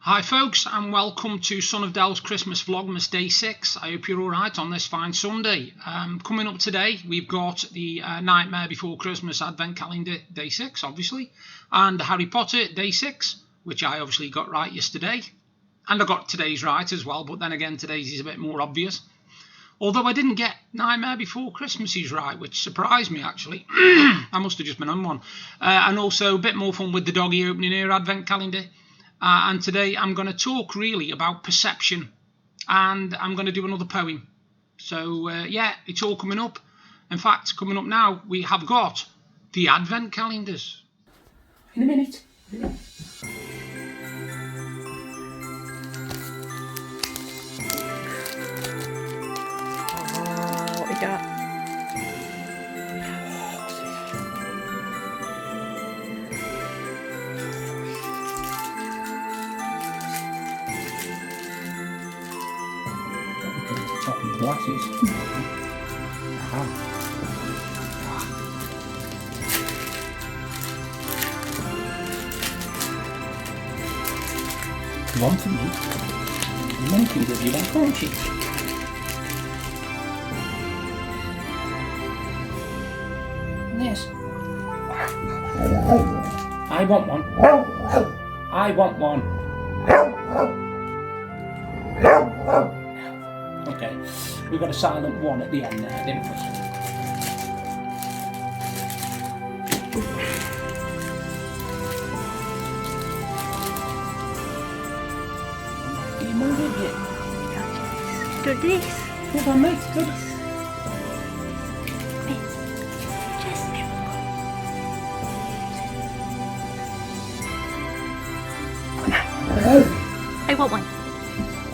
Hi folks, and welcome to Sonofdel's Christmas Vlogmas Day 6. I hope you're alright on this fine Sunday. Coming up today, we've got the Nightmare Before Christmas Advent Calendar Day 6, obviously, and Harry Potter Day 6, which I obviously got right yesterday. And I got today's right as well, but then again, today's is a bit more obvious. Although I didn't get Nightmare Before Christmas's right, which surprised me actually. I must have just been on one. And also a bit more fun with the doggy opening her Advent calendar. And today I'm going to talk really about perception, and I'm going to do another poem. So yeah, it's all coming up. In fact, coming up now, we have got the Advent calendars. In a minute. Oh, what we got? Glasses. One for me. Monkey with you, won't you? Yes. I want one. I want one. Okay, we've got a silent one at the end there, didn't we? Are you moving it? Do this. Hold on, mate. Good. I want one.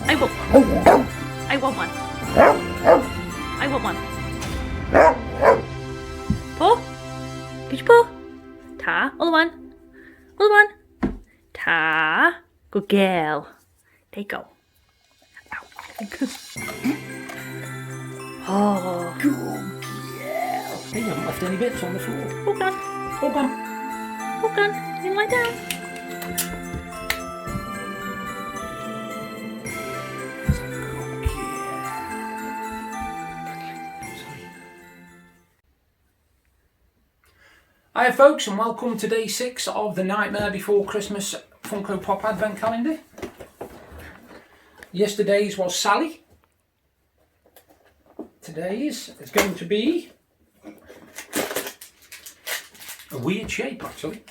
I want one. I want one. I want one. Paw? Good paw. Ta. Other one. Other one. Ta. Good girl. There you go. Oh. Good girl. Hey, you haven't left any bits on the floor. Hold on. Hold on. Hold on. You lie down. Hi folks, and welcome to day 6 of the Nightmare Before Christmas Funko Pop Advent Calendar. Yesterday's was Sally. Today's is going to be a weird shape actually.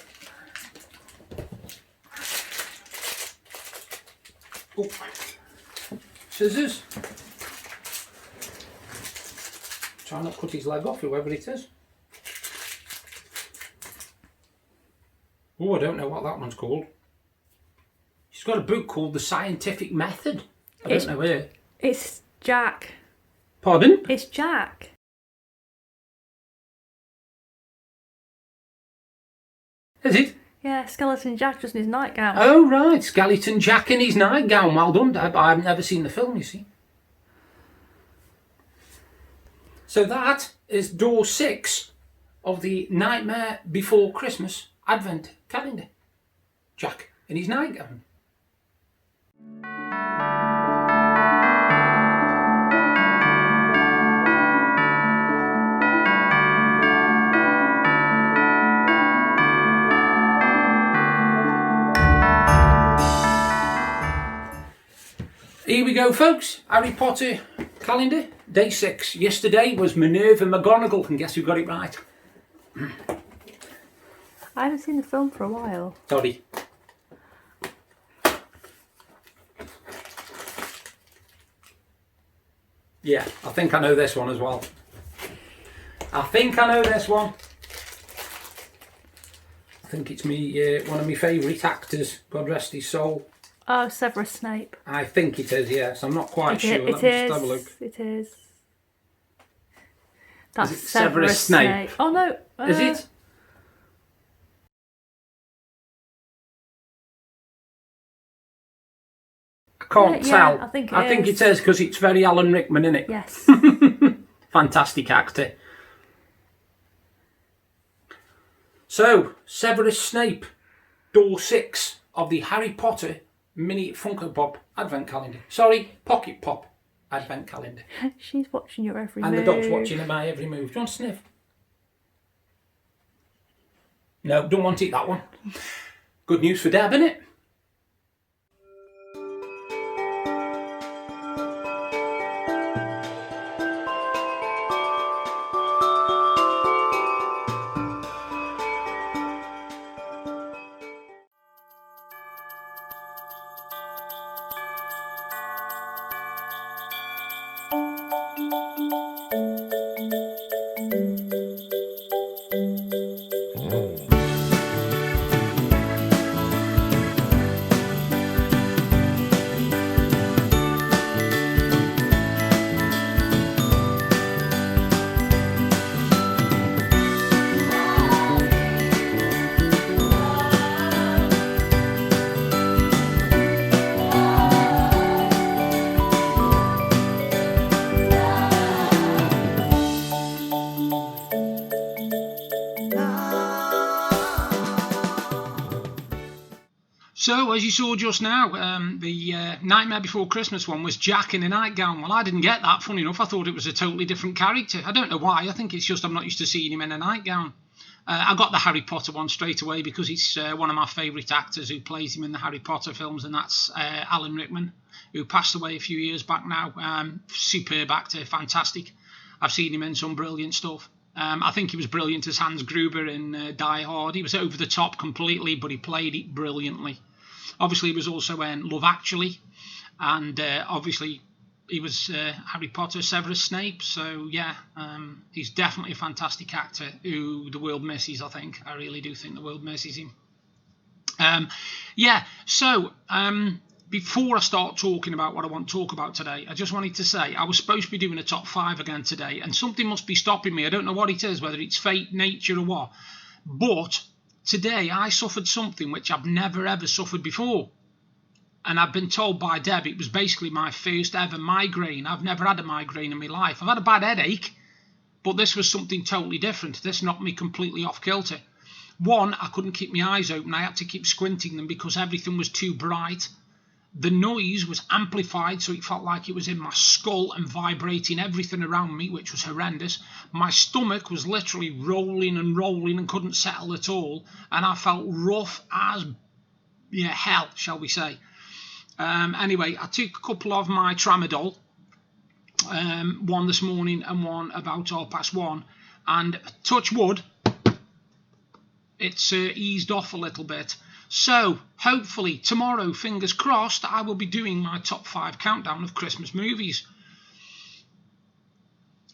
Oh, scissors. Try not to cut his leg off, whoever it is. Oh, I don't know what that one's called. She's got a book called The Scientific Method. I don't know where. It's Jack. Pardon? It's Jack. Is it? Yeah, Skeleton Jack just in his nightgown. Oh, right. Skeleton Jack in his nightgown. Well done, Deb. I've never seen the film, you see. So that is door 6 of the Nightmare Before Christmas Advent Calendar. Jack in his nightgown. Here we go, folks. Harry Potter calendar, day 6. Yesterday was Minerva McGonagall, and guess who got it right? I haven't seen the film for a while. Toddy. Yeah, I think I know this one as well. I think I know this one. I think it's me, one of my favourite actors, God rest his soul. Oh, Severus Snape. I think it is, yes. I'm not quite sure. Let me just have a look. It is. That's Is it Severus Snape? Oh no. Is it? I can't tell. I think it is because it's very Alan Rickman, isn't it? Yes. Fantastic actor. So, Severus Snape, door 6 of the Harry Potter mini Funko Pop advent calendar. Sorry, Pocket Pop advent calendar. She's watching your every and move. And the dog's watching my every move. Do you want to sniff? No, don't want it, that one. Good news for Deb, innit? So, as you saw just now, the Nightmare Before Christmas one was Jack in a nightgown. Well, I didn't get that, funny enough. I thought it was a totally different character. I don't know why. I think it's just I'm not used to seeing him in a nightgown. I got the Harry Potter one straight away because it's one of my favourite actors who plays him in the Harry Potter films, and that's Alan Rickman, who passed away a few years back now. Superb actor, fantastic. I've seen him in some brilliant stuff. I think he was brilliant as Hans Gruber in Die Hard. He was over the top completely, but he played it brilliantly. Obviously, he was also in Love Actually, and obviously he was Harry Potter, Severus Snape. So yeah, he's definitely a fantastic actor who the world misses. I think I really do think the world misses him. Before I start talking about what I want to talk about today, I just wanted to say I was supposed to be doing a top 5 again today, and something must be stopping me. I don't know what it is, whether it's fate, nature, or what, but today I suffered something which I've never ever suffered before, and I've been told by Deb it was basically my first ever migraine. I've never had a migraine in my life. I've had a bad headache, but this was something totally different. This knocked me completely off kilter. One, I couldn't keep my eyes open. I had to keep squinting them because everything was too bright. The noise was amplified, so it felt like it was in my skull and vibrating everything around me, which was horrendous. My stomach was literally rolling and couldn't settle at all, and I felt rough as hell, shall we say. Anyway, I took a couple of my tramadol, one this morning and one about 1:30, and touch wood, it's eased off a little bit. So, hopefully, tomorrow, fingers crossed, I will be doing my top 5 countdown of Christmas movies.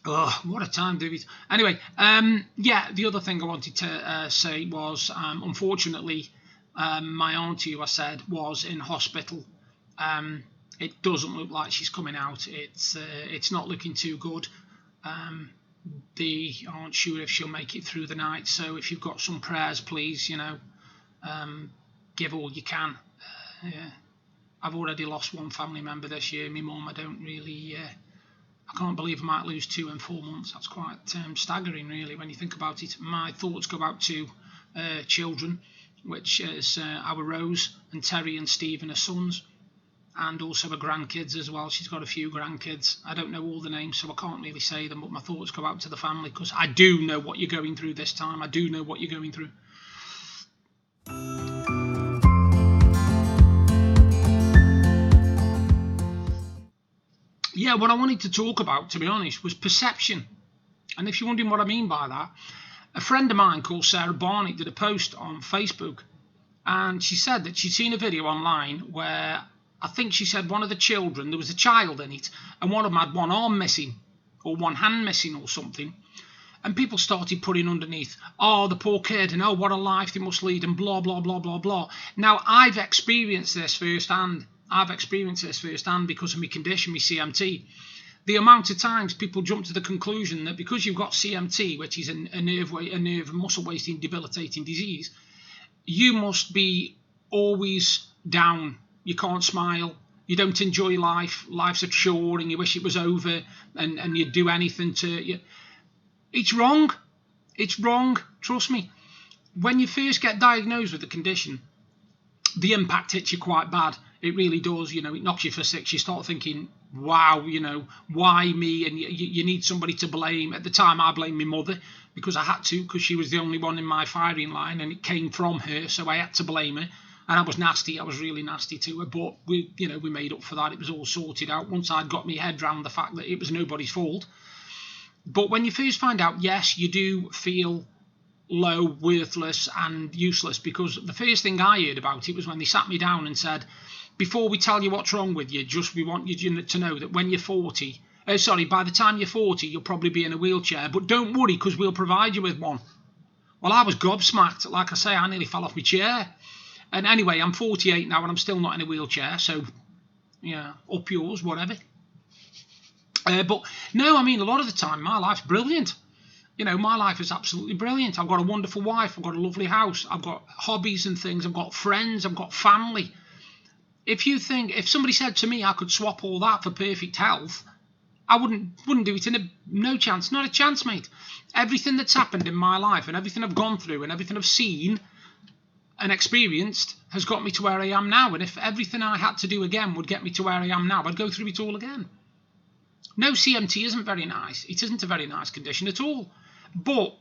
Oh, what a time, David. Anyway, the other thing I wanted to say was, unfortunately, my auntie, who I said was in hospital, it doesn't look like she's coming out. It's not looking too good. They aren't sure if she'll make it through the night, so if you've got some prayers, please, give all you can. I've already lost one family member this year. My mum, I can't believe I might lose 2 in 4 months. That's quite staggering, really, when you think about it. My thoughts go out to children, which is our Rose and Terry and Stephen, her sons, and also her grandkids as well. She's got a few grandkids. I don't know all the names, so I can't really say them, but my thoughts go out to the family because I do know what you're going through this time. I do know what you're going through. Yeah, what I wanted to talk about, to be honest, was perception. And if you're wondering what I mean by that, a friend of mine called Sarah Barnett did a post on Facebook, and she said that she'd seen a video online where I think she said one of the children, there was a child in it, and one of them had one arm missing or one hand missing or something. And people started putting underneath, oh, the poor kid, and oh, what a life they must lead, and blah, blah, blah, blah, blah. Now, I've experienced this firsthand. Because of my condition, my CMT. The amount of times people jump to the conclusion that because you've got CMT, which is a nerve and muscle wasting debilitating disease, you must be always down. You can't smile. You don't enjoy life. Life's a chore, and you wish it was over, and you'd do anything to. It's wrong. It's wrong. Trust me. When you first get diagnosed with the condition, the impact hits you quite bad. It really does. You know, it knocks you for six. You start thinking, wow, you know, why me? And you need somebody to blame. At the time, I blamed my mother because I had to, because she was the only one in my firing line, and it came from her, so I had to blame her. And I was nasty. I was really nasty to her. But we made up for that. It was all sorted out once I'd got my head around the fact that it was nobody's fault. But when you first find out, yes, you do feel low, worthless, and useless, because the first thing I heard about it was when they sat me down and said, before we tell you what's wrong with you, we want you to know that when you're 40, by the time you're 40, you'll probably be in a wheelchair, but don't worry, because we'll provide you with one. Well, I was gobsmacked. Like I say, I nearly fell off my chair. And anyway, I'm 48 now, and I'm still not in a wheelchair, so, yeah, up yours, whatever. But, no, I mean, a lot of the time, my life's brilliant. You know, my life is absolutely brilliant. I've got a wonderful wife. I've got a lovely house. I've got hobbies and things. I've got friends. I've got family. If somebody said to me I could swap all that for perfect health, I wouldn't do it. No chance. Not a chance, mate. Everything that's happened in my life and everything I've gone through and everything I've seen and experienced has got me to where I am now. And if everything I had to do again would get me to where I am now, I'd go through it all again. No, CMT isn't very nice. It isn't a very nice condition at all. But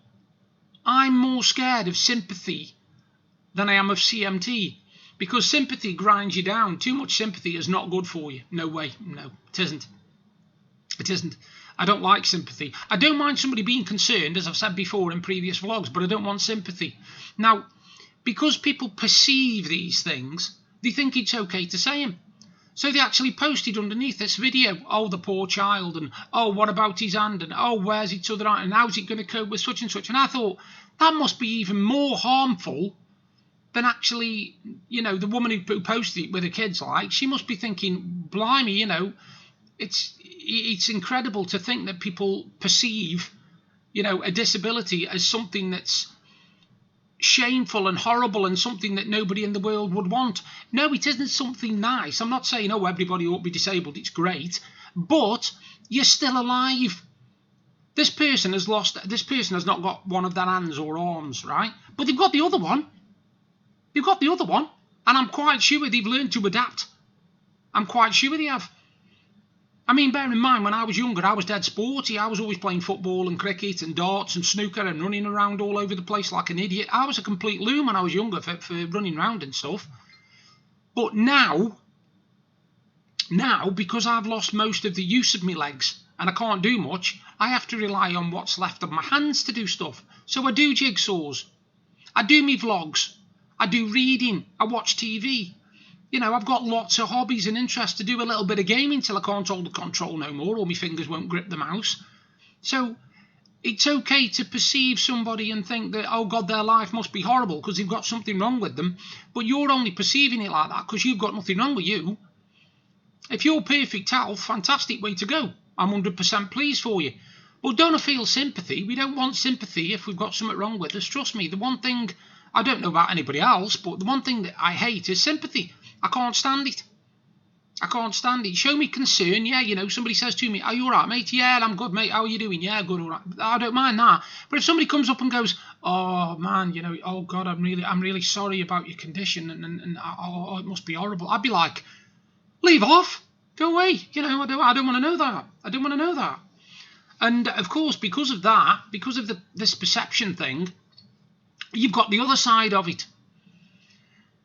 I'm more scared of sympathy than I am of CMT, because sympathy grinds you down. Too much sympathy is not good for you. No way. No, it isn't. It isn't. I don't like sympathy. I don't mind somebody being concerned, as I've said before in previous vlogs, but I don't want sympathy. Now, because people perceive these things, they think it's okay to say them. So they actually posted underneath this video, oh, the poor child, and oh, what about his hand, and oh, where's its other hand, and how's it going to cope with such and such? And I thought, that must be even more harmful than actually, you know, the woman who posted it with her kids, like, she must be thinking, blimey, you know, it's incredible to think that people perceive, you know, a disability as something that's shameful and horrible and something that nobody in the world would want. No, it isn't something nice. I'm not saying, oh, everybody ought to be disabled. It's great, but you're still alive. This person has not got one of their hands or arms, right? But they've got the other one. They've got the other one, and I'm quite sure they've learned to adapt. I'm quite sure they have. I mean, bear in mind, when I was younger, I was dead sporty. I was always playing football and cricket and darts and snooker and running around all over the place like an idiot. I was a complete loon when I was younger for running around and stuff. But now, because I've lost most of the use of my legs and I can't do much, I have to rely on what's left of my hands to do stuff. So I do jigsaws. I do me vlogs. I do reading. I watch TV. You know, I've got lots of hobbies and interests to do a little bit of gaming till I can't hold the control no more, or my fingers won't grip the mouse. So it's okay to perceive somebody and think that, oh God, their life must be horrible because they've got something wrong with them. But you're only perceiving it like that because you've got nothing wrong with you. If you're perfect health, fantastic way to go. I'm 100% pleased for you. But don't feel sympathy. We don't want sympathy if we've got something wrong with us. Trust me, the one thing, I don't know about anybody else, but the one thing that I hate is sympathy. I can't stand it. I can't stand it. Show me concern. Yeah, you know, somebody says to me, are you all right, mate? Yeah, I'm good, mate. How are you doing? Yeah, good, all right. I don't mind that. But if somebody comes up and goes, oh, man, you know, oh, God, I'm really sorry about your condition, and oh, it must be horrible. I'd be like, leave off. Go away. You know, I don't want to know that. I don't want to know that. And, of course, because of that, because of this perception thing, you've got the other side of it.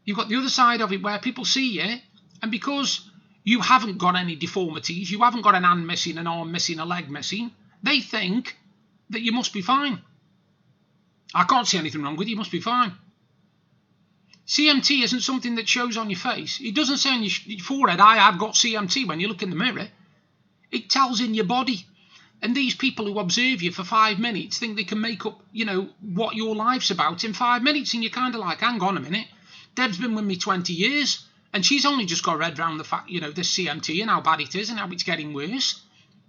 You've got the other side of it where people see you, and because you haven't got any deformities, you haven't got an hand missing, an arm missing, a leg missing, they think that you must be fine. I can't see anything wrong with you, you must be fine. CMT isn't something that shows on your face. It doesn't say on your forehead, I've got CMT when you look in the mirror. It tells in your body. And these people who observe you for 5 minutes think they can make up, you know, what your life's about in 5 minutes, and you're kind of like, hang on a minute. Deb's been with me 20 years, and she's only just got her head around the fact, you know, this CMT and how bad it is and how it's getting worse.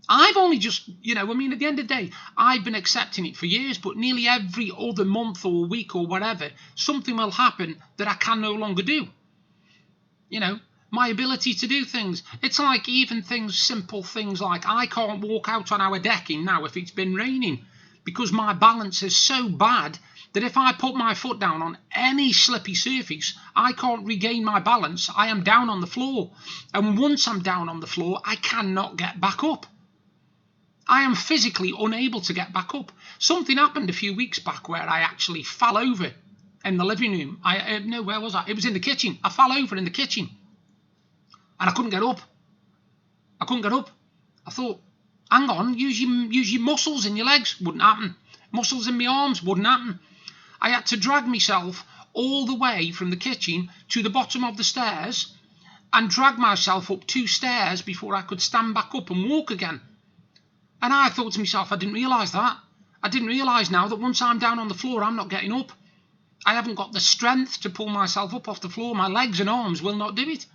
I've only just, you know, I mean, at the end of the day, I've been accepting it for years, but nearly every other month or week or whatever, something will happen that I can no longer do. You know, my ability to do things. It's like even things, simple things like I can't walk out on our decking now if it's been raining because my balance is so bad that if I put my foot down on any slippy surface, I can't regain my balance. I am down on the floor. And once I'm down on the floor, I cannot get back up. I am physically unable to get back up. Something happened a few weeks back where I actually fell over in the living room. No, where was I? It was in the kitchen. I fell over in the kitchen. And I couldn't get up. I couldn't get up. I thought, hang on, use your muscles in your legs. Wouldn't happen. Muscles in my arms. Wouldn't happen. I had to drag myself all the way from the kitchen to the bottom of the stairs and drag myself up 2 stairs before I could stand back up and walk again. And I thought to myself, I didn't realise that. I didn't realise now that once I'm down on the floor, I'm not getting up. I haven't got the strength to pull myself up off the floor. My legs and arms will not do it.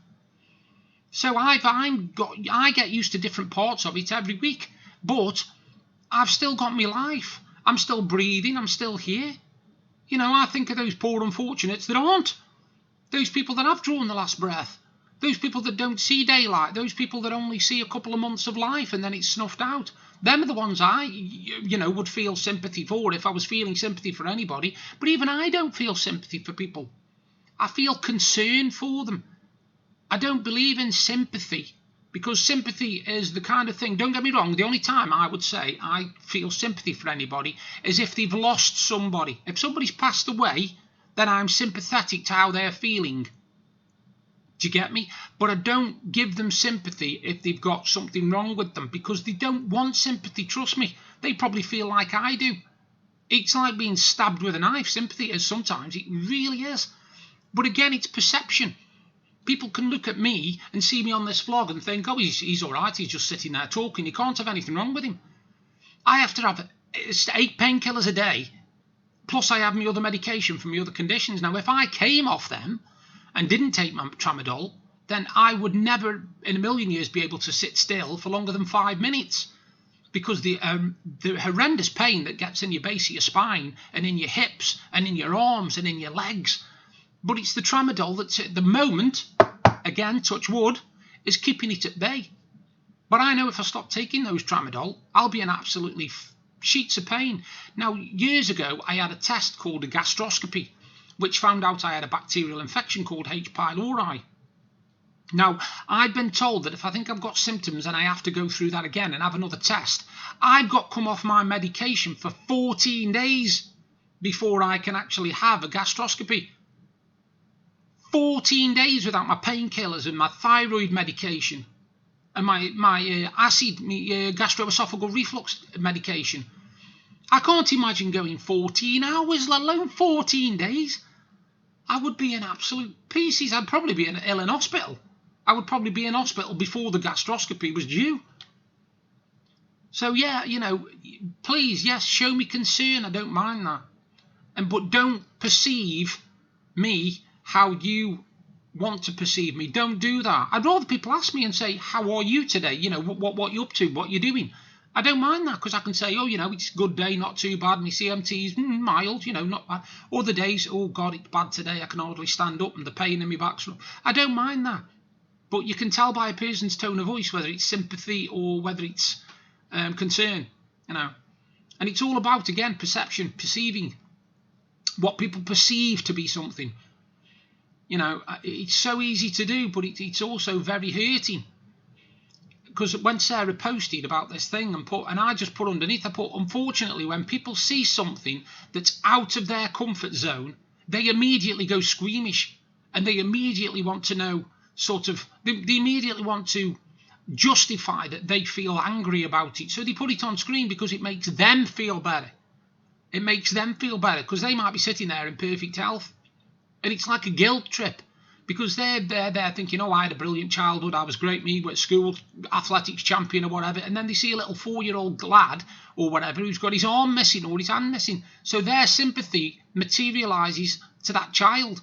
So I get used to different parts of it every week. But I've still got my life. I'm still breathing. I'm still here. You know, I think of those poor unfortunates that aren't. Those people that have drawn the last breath. Those people that don't see daylight. Those people that only see a couple of months of life and then it's snuffed out. Them are the ones I, would feel sympathy for if I was feeling sympathy for anybody. But even I don't feel sympathy for people. I feel concern for them. I don't believe in sympathy. Because sympathy is the kind of thing, don't get me wrong, the only time I would say I feel sympathy for anybody is if they've lost somebody. If somebody's passed away, then I'm sympathetic to how they're feeling. Do you get me? But I don't give them sympathy if they've got something wrong with them, because they don't want sympathy, trust me. They probably feel like I do. It's like being stabbed with a knife, sympathy is sometimes, it really is. But again, it's perception. People can look at me and see me on this vlog and think, oh, he's all right, he's just sitting there talking, he can't have anything wrong with him. I have to have 8 painkillers a day, plus I have my other medication for my other conditions. Now, if I came off them and didn't take my tramadol, then I would never in a million years be able to sit still for longer than 5 minutes. Because the horrendous pain that gets in your base of your spine and in your hips and in your arms and in your legs. But it's the tramadol that's at the moment, again, touch wood, is keeping it at bay. But I know if I stop taking those tramadol, I'll be in absolutely sheets of pain. Now, years ago, I had a test called a gastroscopy, which found out I had a bacterial infection called H. pylori. Now, I've been told that if I think I've got symptoms and I have to go through that again and have another test, I've got to come off my medication for 14 days before I can actually have a gastroscopy. 14 days without my painkillers and my thyroid medication and my gastroesophageal reflux medication. I can't imagine going 14 hours, let alone 14 days. I would be in absolute pieces. I'd probably be ill in hospital. I would probably be in hospital before the gastroscopy was due. So yeah, please, yes, show me concern. I don't mind that. But don't perceive me how you want to perceive me. Don't do that. I'd rather people ask me and say, how are you today? What you up to? What you doing? I don't mind that, because I can say, it's a good day, not too bad. My CMT's mild, not bad. Other days, oh God, it's bad today. I can hardly stand up and the pain in my back. I don't mind that. But you can tell by a person's tone of voice whether it's sympathy or whether it's concern, And it's all about, again, perception, perceiving what people perceive to be something. It's so easy to do, but it's also very hurting. Because when Sarah posted about this thing and I just put underneath, unfortunately, when people see something that's out of their comfort zone, they immediately go squeamish and they immediately want to know they immediately want to justify that they feel angry about it. So they put it on screen because it makes them feel better. It makes them feel better because they might be sitting there in perfect health. And it's like a guilt trip because they're there thinking, I had a brilliant childhood, I was great, me at school, athletics champion or whatever. And then they see a little 4-year-old lad or whatever who's got his arm missing or his hand missing. So their sympathy materialises to that child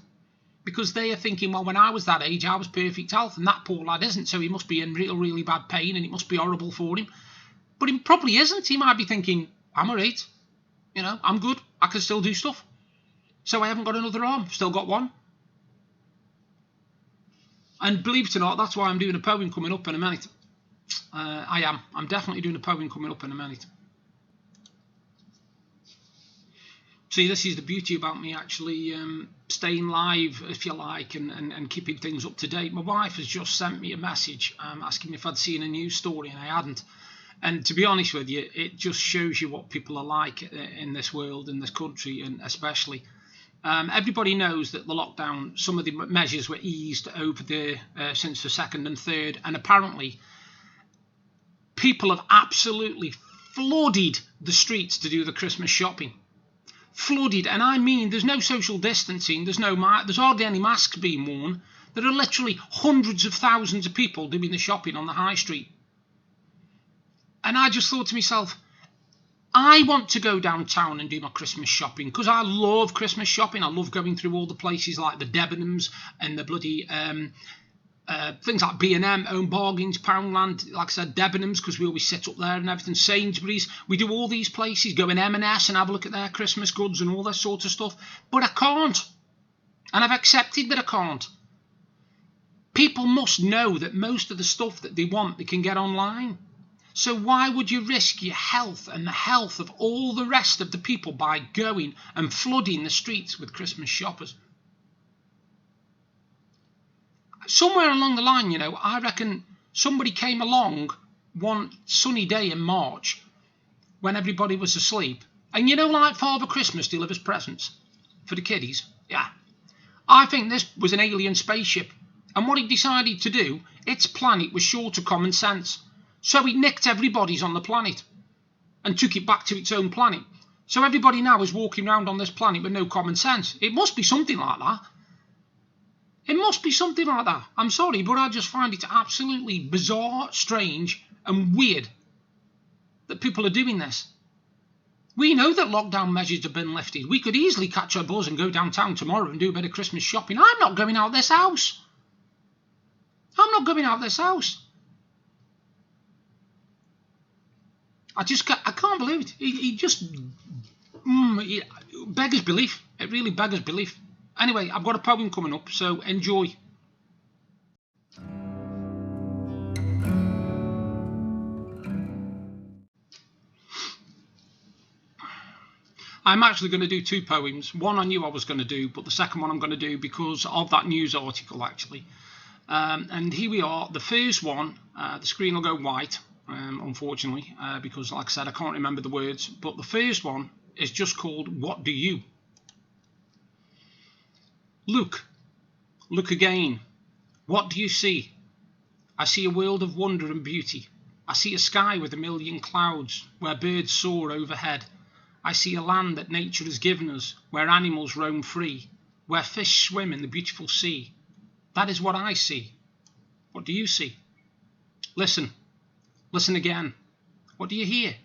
because they are thinking, well, when I was that age, I was perfect health and that poor lad isn't. So he must be in real, really bad pain and it must be horrible for him. But he probably isn't. He might be thinking, I'm all right. I'm good. I can still do stuff. So I haven't got another arm, still got one. And believe it or not, that's why I'm doing a poem coming up in a minute. I'm definitely doing a poem coming up in a minute. See, this is the beauty about me actually staying live, if you like, and keeping things up to date. My wife has just sent me a message asking me if I'd seen a news story, and I hadn't. And to be honest with you, it just shows you what people are like in this world, in this country, and especially. Everybody knows that the lockdown, some of the measures were eased over since the 2nd and 3rd, and apparently people have absolutely flooded the streets to do the Christmas shopping. Flooded, and I mean there's no social distancing, there's hardly any masks being worn. There are literally hundreds of thousands of people doing the shopping on the high street. And I just thought to myself, I want to go downtown and do my Christmas shopping because I love Christmas shopping. I love going through all the places like the Debenhams and the bloody things like B&M, Home Bargains, Poundland, like I said, Debenhams, because we always sit up there and everything, Sainsbury's. We do all these places, go in M&S and have a look at their Christmas goods and all that sort of stuff. But I can't. And I've accepted that I can't. People must know that most of the stuff that they want, they can get online. So why would you risk your health and the health of all the rest of the people by going and flooding the streets with Christmas shoppers? Somewhere along the line, I reckon somebody came along one sunny day in March when everybody was asleep. And like Father Christmas delivers presents for the kiddies? Yeah. I think this was an alien spaceship. And what it decided to do, its planet was short of common sense. So it nicked everybody's on the planet and took it back to its own planet. So everybody now is walking around on this planet with no common sense. It must be something like that. It must be something like that. I'm sorry, but I just find it absolutely bizarre, strange, and weird that people are doing this. We know that lockdown measures have been lifted. We could easily catch a bus and go downtown tomorrow and do a bit of Christmas shopping. I'm not going out this house. I'm not going out this house. I can't believe it. It just it beggars belief. It really beggars belief. Anyway, I've got a poem coming up, so enjoy. I'm actually going to do 2 poems. One I knew I was going to do, but the second one I'm going to do because of that news article, actually. And here we are. The first one, the screen will go white, unfortunately, because, like I said, I can't remember the words. But the first one is just called What Do You? Look again. What do you see? I see a world of wonder and beauty. I see a sky with a million clouds, where birds soar overhead. I see a land that nature has given us, where animals roam free, where fish swim in the beautiful sea. That is what I see. What do you see? Listen again. What do you hear?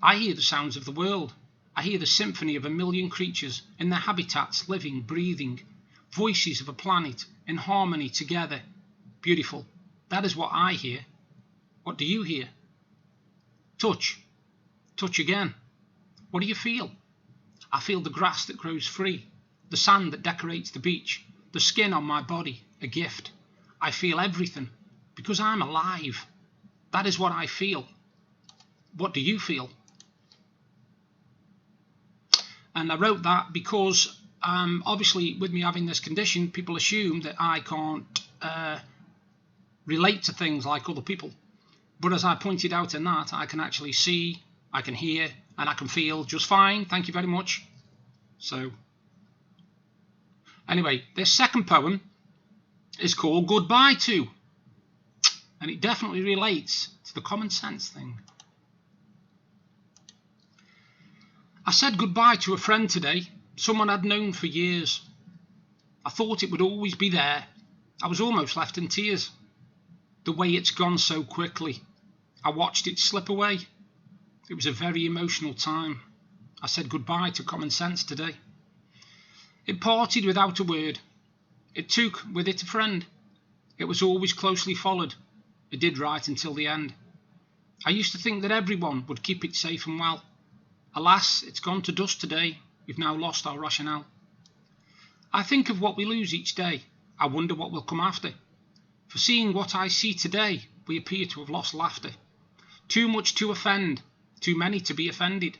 I hear the sounds of the world. I hear the symphony of a million creatures in their habitats, living, breathing. Voices of a planet in harmony together. Beautiful. That is what I hear. What do you hear? Touch. Touch again. What do you feel? I feel the grass that grows free, the sand that decorates the beach, the skin on my body, a gift. I feel everything because I'm alive. That is what I feel. What do you feel? And I wrote that because obviously with me having this condition, people assume that I can't relate to things like other people. But as I pointed out in that, I can actually see, I can hear, and I can feel just fine. Thank you very much. So, anyway, this second poem is called Goodbye To. And it definitely relates to the common sense thing. I said goodbye to a friend today, someone I'd known for years. I thought it would always be there. I was almost left in tears. The way it's gone so quickly. I watched it slip away. It was a very emotional time. I said goodbye to common sense today. It parted without a word. It took with it a friend. It was always closely followed. It did right until the end. I used to think that everyone would keep it safe and well. Alas, it's gone to dust today. We've now lost our rationale. I think of what we lose each day. I wonder what will come after. For seeing what I see today, we appear to have lost laughter. Too much to offend, too many to be offended.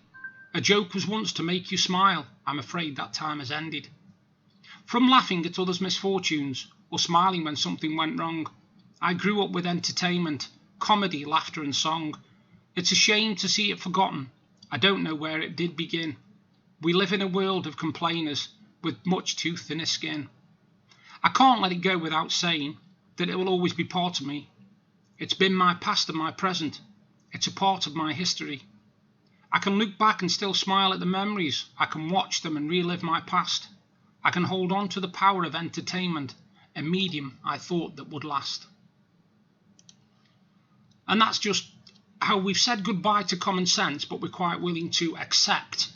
A joke was once to make you smile. I'm afraid that time has ended. From laughing at others' misfortunes or smiling when something went wrong, I grew up with entertainment, comedy, laughter and song. It's a shame to see it forgotten. I don't know where it did begin. We live in a world of complainers with much too thin a skin. I can't let it go without saying that it will always be part of me. It's been my past and my present. It's a part of my history. I can look back and still smile at the memories. I can watch them and relive my past. I can hold on to the power of entertainment, a medium I thought that would last. And that's just how we've said goodbye to common sense, but we're quite willing to accept,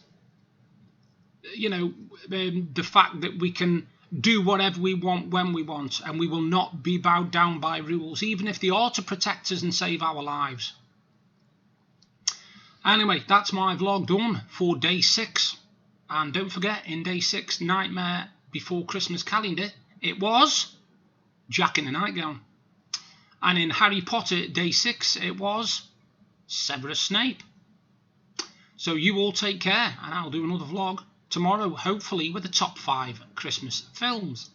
the fact that we can do whatever we want when we want, and we will not be bowed down by rules, even if they are to protect us and save our lives. Anyway, that's my vlog done for day 6. And don't forget, in day 6 Nightmare Before Christmas calendar, it was Jack in a Nightgown. And in Harry Potter day 6, it was Severus Snape. So you all take care, and I'll do another vlog tomorrow, hopefully with the top 5 Christmas films.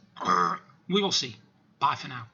We will see. Bye for now.